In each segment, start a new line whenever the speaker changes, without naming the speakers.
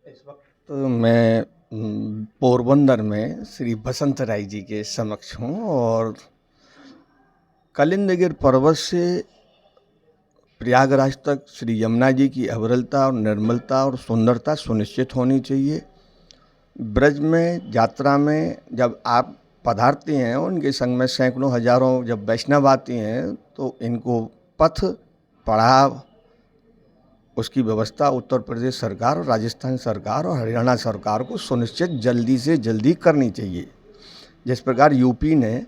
इस वक्त मैं पोरबंदर में श्री बसंत राय जी के समक्ष हूँ और कलिंदगिर पर्वत से प्रयागराज तक श्री यमुना जी की अविरलता और निर्मलता और सुंदरता सुनिश्चित होनी चाहिए। ब्रज में यात्रा में जब आप पधारते हैं, उनके संग में सैकड़ों हजारों जब वैष्णव आते हैं, तो इनको पथ पड़ाव उसकी व्यवस्था उत्तर प्रदेश सरकार और राजस्थान सरकार और हरियाणा सरकार को सुनिश्चित जल्दी से जल्दी करनी चाहिए। जिस प्रकार यूपी ने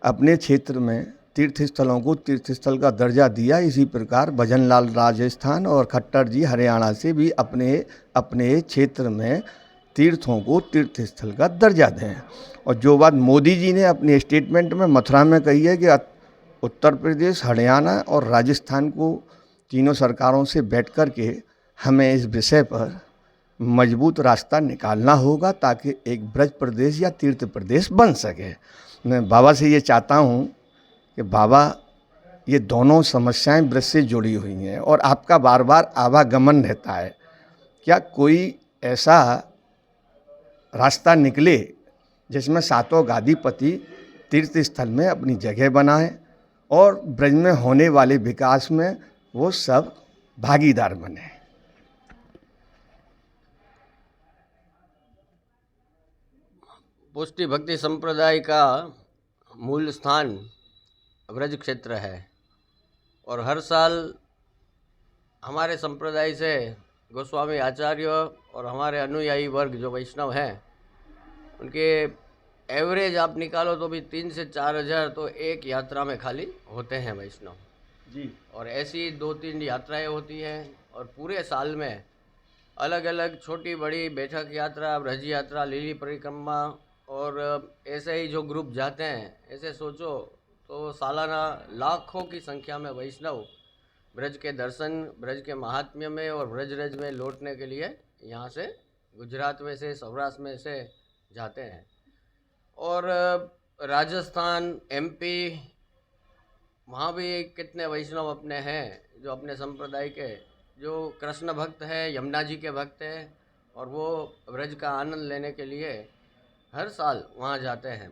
अपने क्षेत्र में तीर्थ स्थलों को तीर्थ स्थल का दर्जा दिया, इसी प्रकार भजन लाल राजस्थान और खट्टर जी हरियाणा से भी अपने अपने क्षेत्र में तीर्थों को तीर्थ स्थल का दर्जा दें। और जो बात मोदी जी ने अपने स्टेटमेंट में मथुरा में कही है कि उत्तर प्रदेश, हरियाणा और राजस्थान को तीनों सरकारों से बैठ कर के हमें इस विषय पर मजबूत रास्ता निकालना होगा ताकि एक ब्रज प्रदेश या तीर्थ प्रदेश बन सके। मैं बाबा से ये चाहता हूँ कि बाबा, ये दोनों समस्याएं ब्रज से जुड़ी हुई हैं और आपका बार बार आवागमन रहता है। क्या कोई ऐसा रास्ता निकले जिसमें सातों गादीपति तीर्थ स्थल में अपनी जगह बनाएं और ब्रज में होने वाले विकास में वो सब भागीदार बने।
पुष्टि भक्ति संप्रदाय का मूल स्थान ब्रज क्षेत्र है और हर साल हमारे संप्रदाय से गोस्वामी आचार्य और हमारे अनुयायी वर्ग जो वैष्णव हैं, उनके एवरेज आप निकालो तो भी 3 से 4 हज़ार तो एक यात्रा में खाली होते हैं वैष्णव
जी।
और ऐसी 2-3 यात्राएं होती हैं और पूरे साल में अलग अलग छोटी बड़ी बैठक यात्रा, ब्रज यात्रा, लीली परिक्रमा और ऐसे ही जो ग्रुप जाते हैं, ऐसे सोचो तो सालाना लाखों की संख्या में वैष्णव ब्रज के दर्शन, ब्रज के महात्म्य में और ब्रज में लौटने के लिए यहाँ से गुजरात में से, सौराष्ट्र में से जाते हैं। और राजस्थान, एमपी, वहाँ भी कितने वैष्णव अपने हैं जो अपने संप्रदाय के, जो कृष्ण भक्त है, यमुना जी के भक्त हैं और वो ब्रज का आनंद लेने के लिए हर साल वहाँ जाते हैं।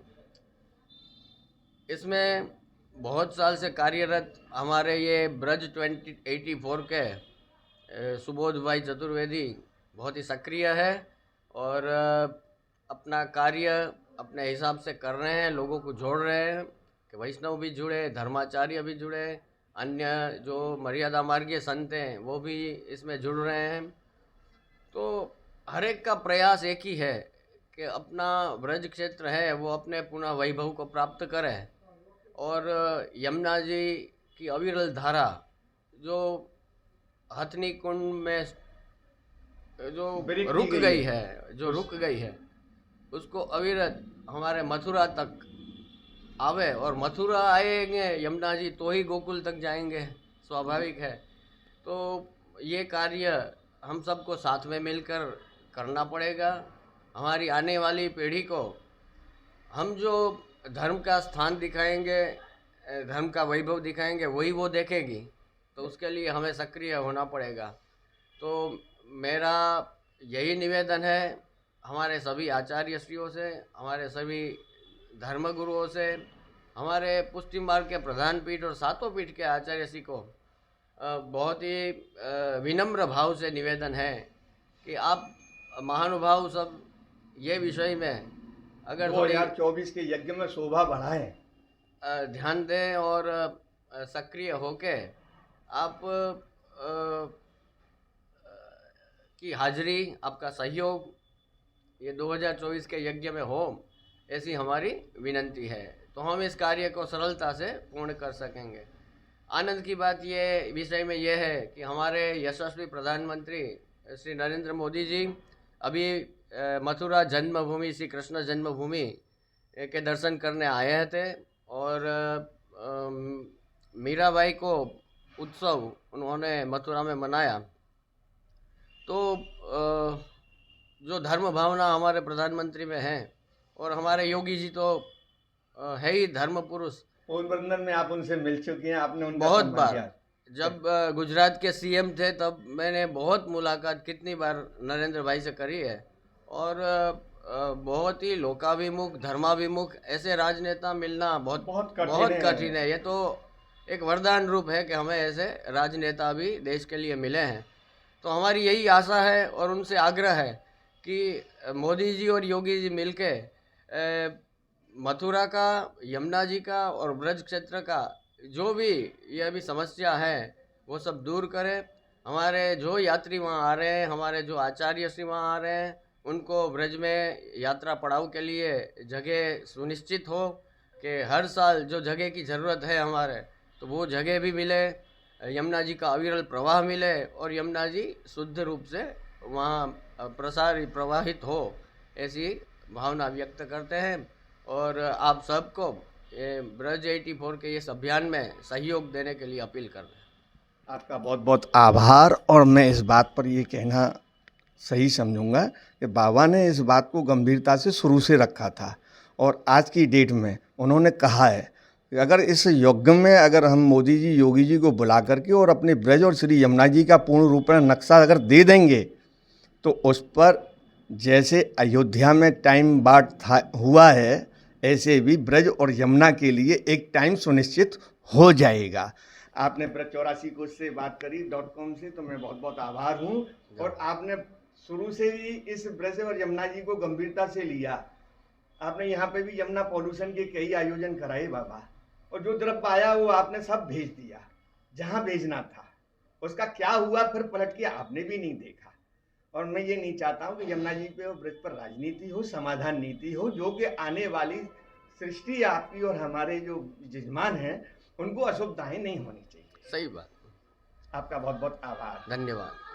इसमें बहुत साल से कार्यरत हमारे ये ब्रज 2084 के सुबोध भाई चतुर्वेदी बहुत ही सक्रिय है और अपना कार्य अपने हिसाब से कर रहे हैं, लोगों को जोड़ रहे हैं कि वैष्णव भी जुड़े, धर्माचार्य भी जुड़े, अन्य जो मर्यादा मार्गीय संत हैं वो भी इसमें जुड़ रहे हैं। तो हर एक का प्रयास एक ही है कि अपना ब्रज क्षेत्र है वो अपने पुनः वैभव को प्राप्त करे और यमुना जी की अविरल धारा जो हथनी कुंड में जो रुक गई है उसको अविरत हमारे मथुरा तक आवे और मथुरा आएंगे यमुना जी तो ही गोकुल तक जाएंगे, स्वाभाविक है। तो ये कार्य हम सबको साथ में मिलकर करना पड़ेगा। हमारी आने वाली पीढ़ी को हम जो धर्म का स्थान दिखाएंगे, धर्म का वैभव दिखाएंगे, वही वो देखेगी। तो उसके लिए हमें सक्रिय होना पड़ेगा। तो मेरा यही निवेदन है हमारे सभी आचार्यश्रियों से, हमारे सभी धर्मगुरुओं से, हमारे पुष्टि मार्ग के प्रधान पीठ और सातों पीठ के आचार्यश्री को बहुत ही विनम्र भाव से निवेदन है कि आप महानुभाव सब ये विषय में अगर
2024 के यज्ञ में शोभा बढ़ाएं,
ध्यान दें और सक्रिय होके आप की हाजिरी, आपका सहयोग ये 2024 के यज्ञ में हो, ऐसी हमारी विनंती है। तो हम इस कार्य को सरलता से पूर्ण कर सकेंगे। आनंद की बात ये विषय में ये है कि हमारे यशस्वी प्रधानमंत्री श्री नरेंद्र मोदी जी अभी मथुरा जन्मभूमि, श्री कृष्ण जन्मभूमि के दर्शन करने आए थे और मीराबाई को उत्सव उन्होंने मथुरा में मनाया। तो जो धर्म भावना हमारे प्रधानमंत्री में है और हमारे योगी जी तो है ही धर्म पुरुष।
पोरबंदर में आप उनसे मिल चुके हैं, आपने उनका
बहुत
सम्मान
बार
किया।
जब गुजरात के सीएम थे तब मैंने बहुत मुलाकात कितनी बार नरेंद्र भाई से करी है, और बहुत ही लोकाभिमुख, धर्माभिमुख ऐसे राजनेता मिलना बहुत
बहुत कठिन
बहुत
है।
कठिन है। ये तो एक वरदान रूप है कि हमें ऐसे राजनेता भी देश के लिए मिले हैं। तो हमारी यही आशा है और उनसे आग्रह है कि मोदी जी और योगी जी मिलके मथुरा का, यमुना जी का और ब्रज क्षेत्र का जो भी ये अभी समस्या है वो सब दूर करें। हमारे जो यात्री वहाँ आ रहे हैं, हमारे जो आचार्य श्री वहाँ आ रहे हैं, उनको ब्रज में यात्रा पड़ाव के लिए जगह सुनिश्चित हो कि हर साल जो जगह की ज़रूरत है हमारे, तो वो जगह भी मिले, यमुना जी का अविरल प्रवाह मिले और यमुना जी शुद्ध रूप से वहाँ प्रवाहित हो, ऐसी भावना व्यक्त करते हैं। और आप सबको ये ब्रज 84 के इस अभियान में सहयोग देने के लिए अपील कर रहे हैं।
आपका बहुत बहुत आभार। और मैं इस बात पर ये कहना सही समझूंगा कि बाबा ने इस बात को गंभीरता से शुरू से रखा था, और आज की डेट में उन्होंने कहा है कि अगर इस युग में अगर हम मोदी जी, योगी जी को बुला करके और अपने ब्रज और श्री यमुना जी का पूर्ण रूप में नक्शा अगर दे देंगे, तो उस पर जैसे अयोध्या में टाइम बाट था हुआ है, ऐसे भी ब्रज और यमुना के लिए एक टाइम सुनिश्चित हो जाएगा। आपने ब्रज 84 को से बात करी .com से, तो मैं बहुत बहुत आभार हूँ। और आपने शुरू से ही इस ब्रज और यमुना जी को गंभीरता से लिया। आपने यहाँ पे भी यमुना पॉल्यूशन के कई आयोजन कराए बाबा, और जो द्रव्य आया वो आपने सब भेज दिया जहाँ भेजना था। उसका क्या हुआ फिर पलट के आपने भी नहीं देखा। और मैं ये नहीं चाहता हूँ कि यमुना जी पे और ब्रज पर राजनीति हो, समाधान नीति हो, जो कि आने वाली सृष्टि आपकी और हमारे जो यजमान हैं उनको असुविधाएं नहीं होनी चाहिए।
सही बात।
आपका बहुत बहुत आभार,
धन्यवाद।